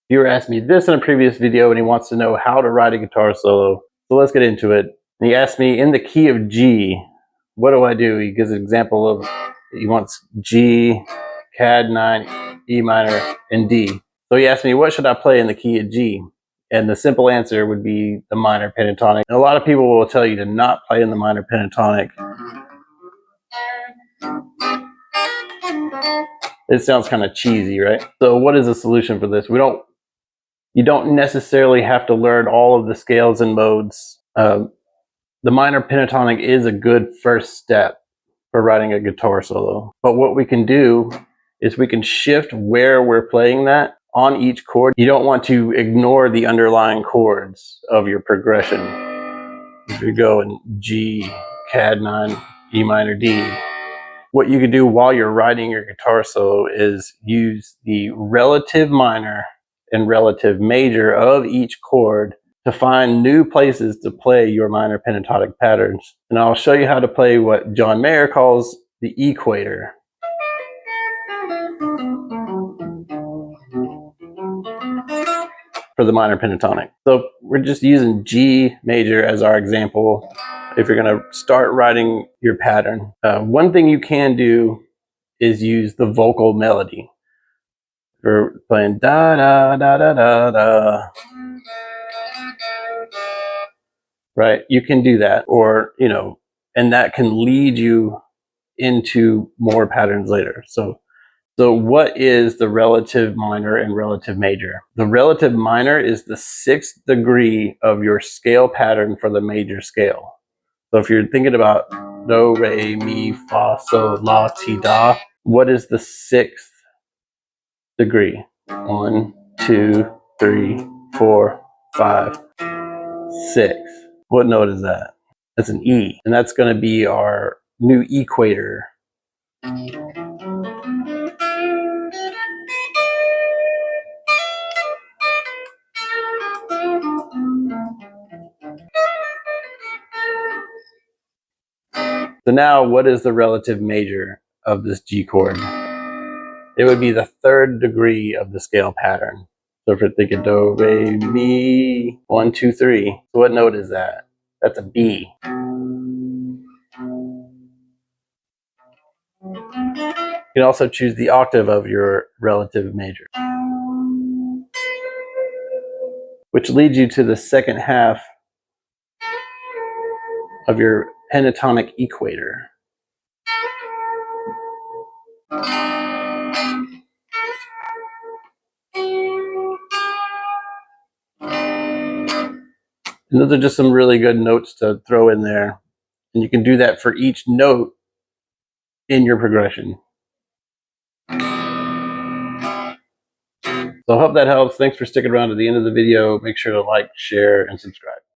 Viewer asked me this in a previous video and he wants to know how to write a guitar solo. So let's get into it. And he asked me, in the key of G, what do I do? He gives an example of, he wants G, CAD 9, E minor, and D. So he asked me, what should I play in the key of G? And the simple answer would be the minor pentatonic. And a lot of people will tell you to not play in the minor pentatonic. It sounds kind of cheesy, right? So what is the solution for this? You don't necessarily have to learn all of the scales and modes. The minor pentatonic is a good first step for writing a guitar solo. But what we can do is we can shift where we're playing that on each chord. You don't want to ignore the underlying chords of your progression. If you go in G, CAD 9, E minor, D, what you can do while you're writing your guitar solo is use the relative minor and relative major of each chord to find new places to play your minor pentatonic patterns. And I'll show you how to play what John Mayer calls the equator. For the minor pentatonic. So we're just using G major as our example if you're going to start writing your pattern. One thing you can do is use the vocal melody. We're playing da da da da da da. Right? You can do that, or and that can lead you into more patterns later. So what is the relative minor and relative major? The relative minor is the 6th degree of your scale pattern for the major scale. So if you're thinking about do, re, mi, fa, sol, la, ti, da, what is the 6th degree? 1, 2, 3, 4, 5, 6. What note is that? That's an E, and that's going to be our new equator. So now, what is the relative major of this G chord? It would be the 3rd degree of the scale pattern. So if you're thinking do, re, mi, 1, 2, 3. So what note is that? That's a B. You can also choose the octave of your relative major, which leads you to the 2nd half of your pentatonic equator. And those are just some really good notes to throw in there. And you can do that for each note in your progression. So I hope that helps. Thanks for sticking around to the end of the video. Make sure to like, share, and subscribe.